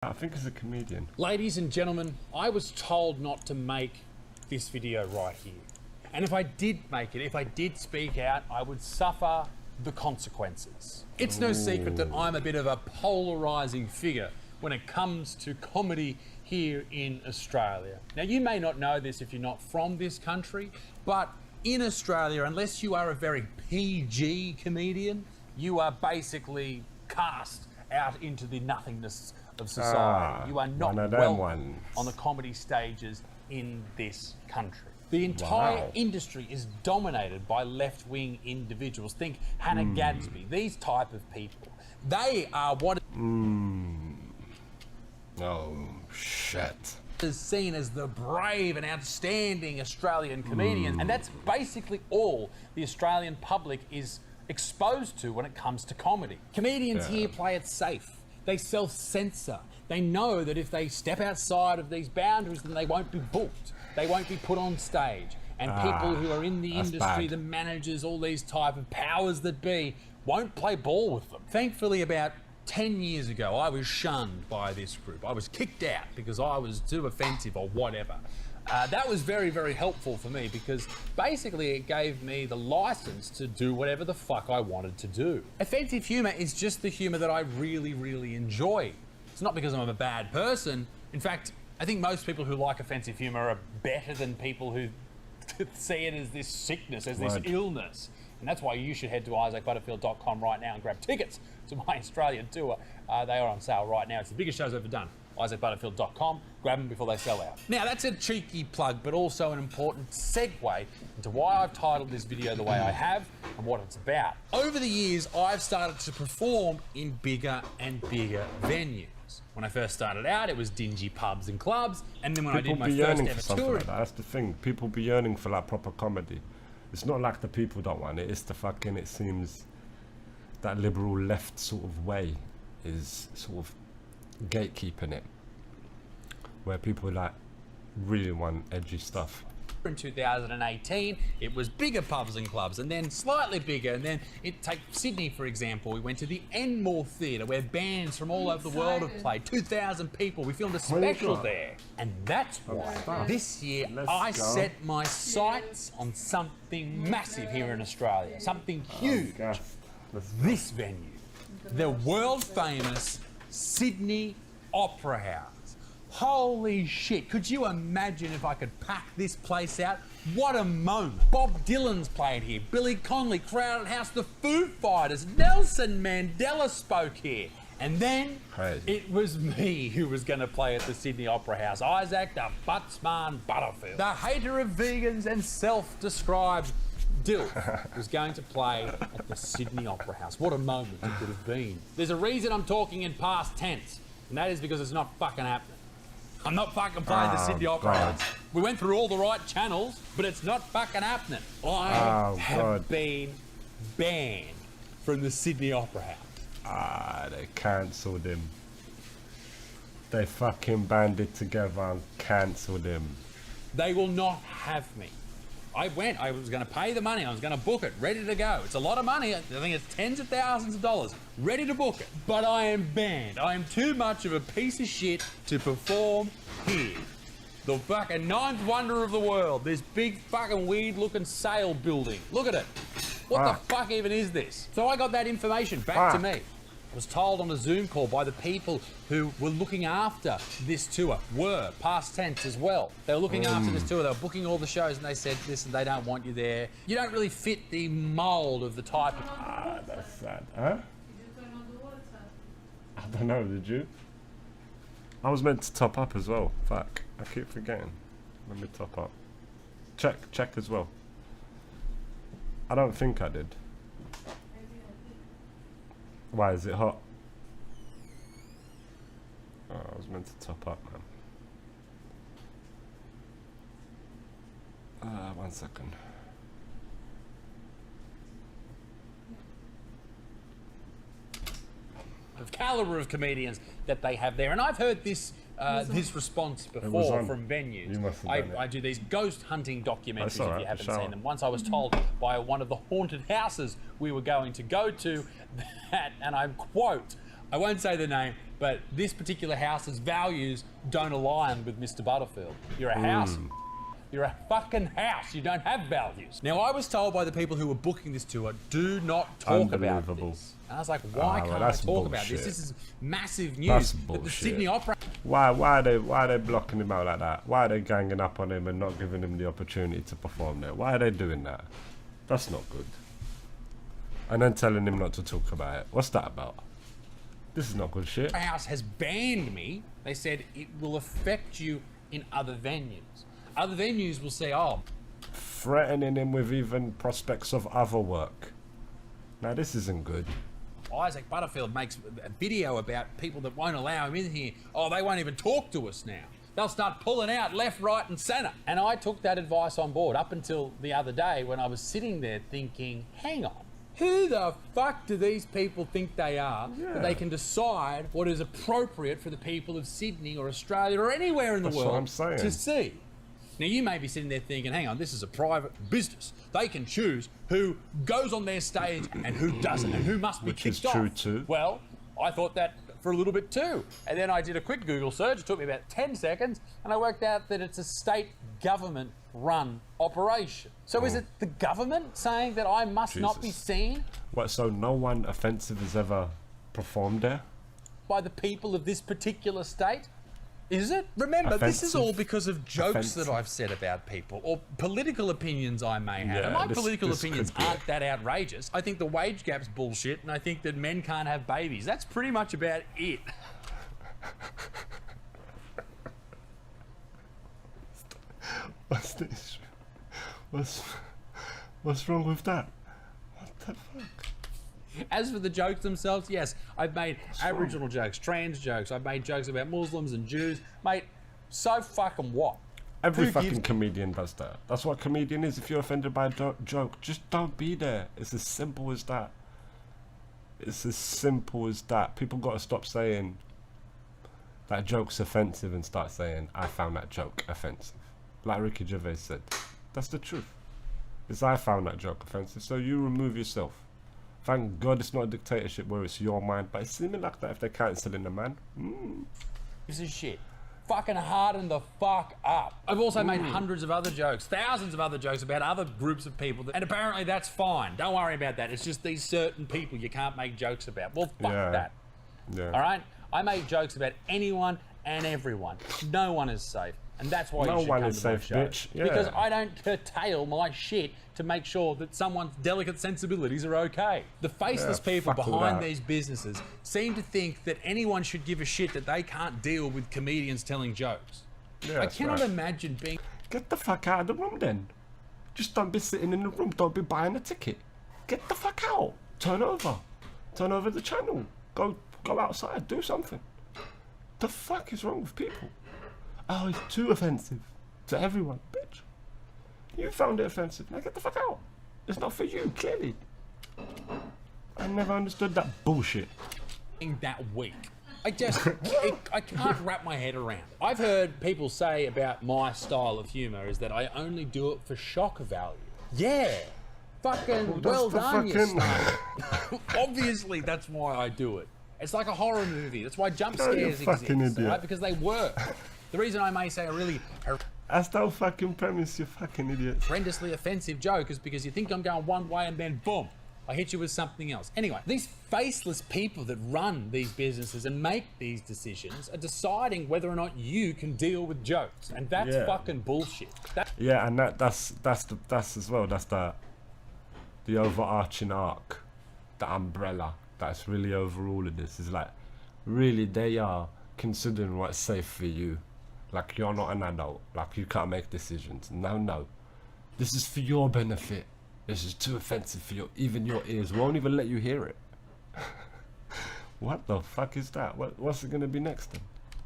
I think he's a comedian. Ladies and gentlemen, I was told not to make this video right here. And if I did make it, if I did speak out, I would suffer the consequences. It's no secret that I'm a bit of a polarizing figure when it comes to comedy here in Australia. Now, you may not know this if you're not from this country, but in Australia, unless you are a very PG comedian, you are basically cast out into the nothingness of society. You are not welcome on the comedy stages in this country. The entire industry is dominated by left-wing individuals. Think Hannah Gadsby, these type of people. They are what Oh, shit. is seen as the brave and outstanding Australian comedians. And that's basically all the Australian public is exposed to when it comes to comedy. Comedians here play it safe. They self-censor. They know that if they step outside of these boundaries, then they won't be booked. They won't be put on stage. And people who are in the industry, the managers, all these type of powers that be, won't play ball with them. Thankfully, about 10 years ago, I was shunned by this group. I was kicked out because I was too offensive or whatever. That was very, very helpful for me because basically it gave me the license to do whatever the fuck I wanted to do. Offensive humour is just the humour that I really, really enjoy. It's not because I'm a bad person. In fact, I think most people who like offensive humour are better than people who see it as this sickness, as this illness. And that's why you should head to isaacbutterfield.com right now and grab tickets to my Australian tour. They are on sale right now. It's the biggest shows ever done. isaacbutterfield.com. Grab them before they sell out. Now, that's a cheeky plug, but also an important segue into why I've titled this video the way I have and what it's about. Over the years, I've started to perform in bigger and bigger venues. When I first started out, it was dingy pubs and clubs, and then when I did my first ever tour... Like that. That's the thing. People be yearning for like proper comedy. It's not like the people don't want it. It's the fucking, it seems, that liberal left sort of way is sort of gatekeeping it, where people like really want edgy stuff. In 2018, it was bigger pubs and clubs, and then slightly bigger, and then take Sydney for example. We went to the Enmore Theatre where bands from all over the world have played. 2,000 people. We filmed a special there, and that's why this year I set my sights on something massive here in Australia, something huge. This venue, the world famous Sydney Opera House. Holy shit, could you imagine if I could pack this place out? What a moment. Bob Dylan's played here, Billy Connolly, Crowded House, the Foo Fighters, Nelson Mandela spoke here. And then it was me who was going to play at the Sydney Opera House. Isaac the Buttsman Butterfield, the hater of vegans and self-described Dilf, was going to play at the Sydney Opera House. What a moment it could have been. There's a reason I'm talking in past tense, and that is because it's not fucking happening. I'm not fucking playing the Sydney Opera House. We went through all the right channels, but it's not fucking happening. I have been banned from the Sydney Opera House. They cancelled him. They fucking banded together and cancelled him. They will not have me. I was going to pay the money, I was going to book it, ready to go. It's a lot of money, I think it's tens of thousands of dollars, ready to book it. But I am banned. I am too much of a piece of shit to perform here. The fucking ninth wonder of the world, this big fucking weird looking sail building. Look at it. What the fuck even is this? So I got that information back to me. I was told on a Zoom call by the people who were looking after this tour, past tense as well. They were looking after this tour, they were booking all the shows, and they said, listen, they don't want you there. You don't really fit the mould of the type of... That's sad. Huh? I don't know, did you? I was meant to top up as well. Fuck, I keep forgetting. Let me top up. Check as well. I don't think I did. Why is it hot? Oh, I was meant to top up, man. 1 second. Of caliber of comedians that they have there, and I've heard this this response before from venues. I do these ghost hunting documentaries if you haven't seen them. Once I was told by one of the haunted houses we were going to go to that, and I quote, I won't say the name, but this particular house's values don't align with Mr. Butterfield. You're a house. You're a fucking house. You don't have values. Now, I was told by the people who were booking this tour, do not talk about this. And I was like, why can't I talk about this? This is massive news. That the Sydney Opera... Why are they blocking him out like that? Why are they ganging up on him and not giving him the opportunity to perform there? Why are they doing that? That's not good. And then telling him not to talk about it. What's that about? This is not good shit. House has banned me. They said it will affect you in other venues. Other venues will say, oh... Threatening him with even prospects of other work. Now, this isn't good. Isaac Butterfield makes a video about people that won't allow him in here. Oh, they won't even talk to us now. They'll start pulling out left, right, and centre. And I took that advice on board up until the other day when I was sitting there thinking, hang on. Who the fuck do these people think they are that they can decide what is appropriate for the people of Sydney or Australia or anywhere in the world to see? Now, you may be sitting there thinking, hang on, this is a private business. They can choose who goes on their stage and who doesn't, and who must be kicked off. Which is true too. Well, I thought that for a little bit too. And then I did a quick Google search. It took me about 10 seconds, and I worked out that it's a state government-run operation. So is it the government saying that I must not be seen? What, so no one offensive has ever performed there? By the people of this particular state? Is it? Remember, this is all because of jokes that I've said about people or political opinions I may have. And my political opinions aren't that outrageous. I think the wage gap's bullshit, and I think that men can't have babies. That's pretty much about it. What's this? What's wrong with that? What the fuck? As for the jokes themselves, yes, I've made Aboriginal jokes, trans jokes, I've made jokes about Muslims and Jews. Mate, so fucking what? Every fucking comedian does that. That's what a comedian is. If you're offended by a joke, just don't be there. It's as simple as that. It's as simple as that. People got to stop saying that joke's offensive and start saying, I found that joke offensive. Like Ricky Gervais said. That's the truth. It's I found that joke offensive, so you remove yourself. Thank God it's not a dictatorship where it's your mind, but it's seeming like that if they're cancelling the man. This is shit. Fucking harden the fuck up. I've also made hundreds of other jokes, thousands of other jokes about other groups of people, and apparently that's fine. Don't worry about that. It's just these certain people you can't make jokes about. Well, fuck that. Yeah. All right? I make jokes about anyone and everyone. No one is safe. And that's why you should come to my show. Bitch. Yeah. Because I don't curtail my shit to make sure that someone's delicate sensibilities are okay. The faceless people behind these businesses seem to think that anyone should give a shit that they can't deal with comedians telling jokes. Yeah, I cannot imagine being... Get the fuck out of the room then. Just don't be sitting in the room. Don't be buying a ticket. Get the fuck out. Turn over. Turn over the channel. Go outside. Do something. The fuck is wrong with people? Oh, it's too offensive to everyone, bitch. You found it offensive. Now get the fuck out. It's not for you, clearly. I never understood that bullshit. That weak. I can't wrap my head around it. I've heard people say about my style of humour is that I only do it for shock value. Yeah. Fucking well done, you star. Obviously, that's why I do it. It's like a horror movie. That's why jump scares exist, right? Because they work. The reason I may say a really that's the fucking premise, you fucking idiot. horrendously offensive joke is because you think I'm going one way and then boom, I hit you with something else. Anyway, these faceless people that run these businesses and make these decisions are deciding whether or not you can deal with jokes, and that's fucking bullshit. And that's as well. That's the overarching arc, the umbrella that's really over all of this. Is like, really, they are considering what's safe for you. Like, you're not an adult. Like, you can't make decisions. No. This is for your benefit. This is too offensive for even your ears. We won't even let you hear it. What the fuck is that? What's it going to be next then?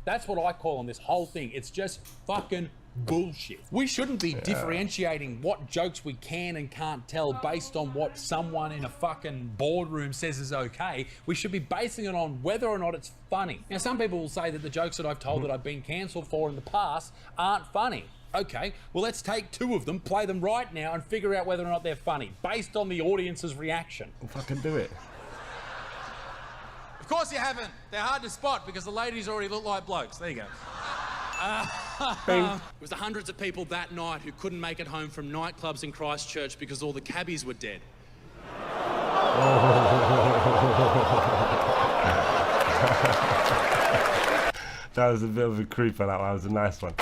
That's what I call on this whole thing. It's just fucking bullshit. We shouldn't be differentiating what jokes we can and can't tell based on what someone in a fucking boardroom says is okay. We should be basing it on whether or not it's funny. Now, some people will say that the jokes that I've told that I've been cancelled for in the past aren't funny. Okay, well, let's take two of them, play them right now, and figure out whether or not they're funny based on the audience's reaction. Fucking do it. Of course you haven't. They're hard to spot because the ladies already look like blokes. There you go. It was the hundreds of people that night who couldn't make it home from nightclubs in Christchurch because all the cabbies were dead. That was a bit of a creeper, that one. That was a nice one.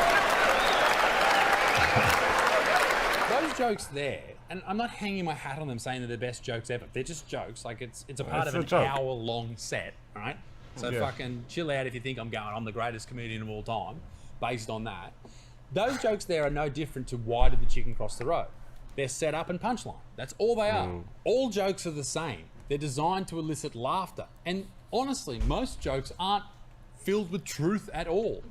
Those jokes there, and I'm not hanging my hat on them saying they're the best jokes ever. They're just jokes. Like, it's a part of an hour-long set, right? So fucking chill out if you think I'm the greatest comedian of all time, based on that. Those jokes there are no different to why did the chicken cross the road? They're set up and punchline. That's all they are. All jokes are the same. They're designed to elicit laughter. And honestly, most jokes aren't filled with truth at all.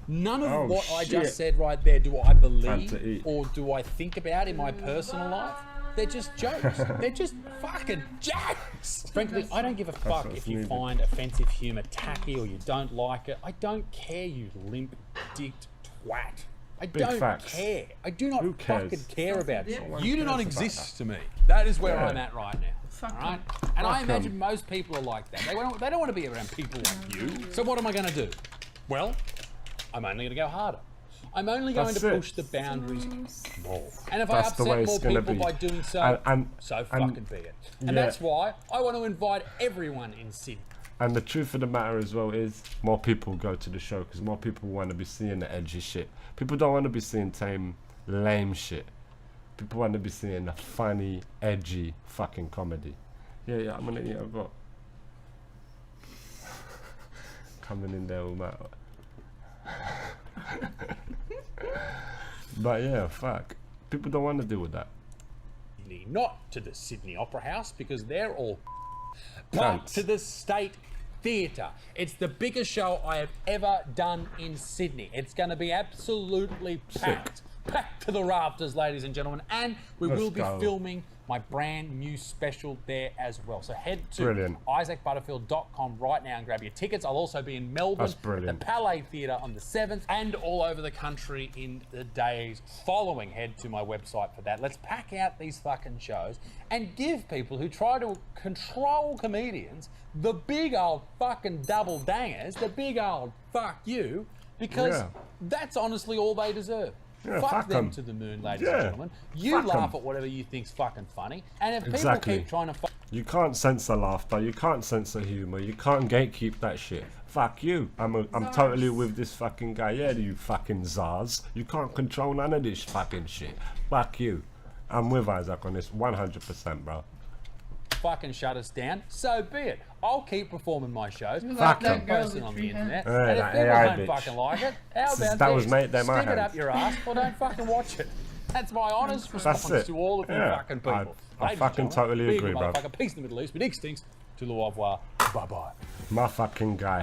None of what I just said right there do I believe or do I think about in my personal life. They're just jokes. They're just fucking jokes. Frankly, I don't give a fuck if you find offensive humour tacky or you don't like it. I don't care, you limp-dicked twat. I don't care. I do not fucking care about you. You do not exist to me. That is where I'm at right now. Right? And I imagine most people are like that. They don't want to be around people like you. So what am I going to do? Well, I'm only going to go harder. I'm only going to push the boundaries more. And if I upset more people by doing so, so fucking be it. And that's why I want to invite everyone in Sydney. And the truth of the matter as well is more people go to the show because more people want to be seeing the edgy shit. People don't want to be seeing tame, lame shit. People want to be seeing the funny, edgy fucking comedy. Yeah, I'm gonna eat. I've got coming in there all that. But yeah, fuck. People don't want to deal with that. Not to the Sydney Opera House because they're all but to the State Theatre. It's the biggest show I have ever done in Sydney. It's going to be absolutely packed. Packed to the rafters, ladies and gentlemen. And we will be filming my brand new special there as well. So head to isaacbutterfield.com right now and grab your tickets. I'll also be in Melbourne, the Palais Theatre on the 7th, and all over the country in the days following. Head to my website for that. Let's pack out these fucking shows and give people who try to control comedians the big old fucking double dangers, the big old fuck you, because that's honestly all they deserve. Yeah, fuck them to the moon, ladies and gentlemen. You laugh at whatever you think's fucking funny, and if people keep trying to you can't censor laughter, you can't censor humour, you can't gatekeep that shit. Fuck you. I'm totally with this fucking guy. Yeah, you fucking Zars. You can't control none of this fucking shit. Fuck you. I'm with Isaac on this 100%, bro. Fucking shut us down, so be it. I'll keep performing my shows. Fuck them. Posting on the internet. And if people don't fucking like it, how about stick it up your ass or don't fucking watch it. That's my honest response to all of you fucking people. I fucking totally agree, bro. Peace in the Middle East, but extincts to au revoir. Bye-bye. My fucking guy.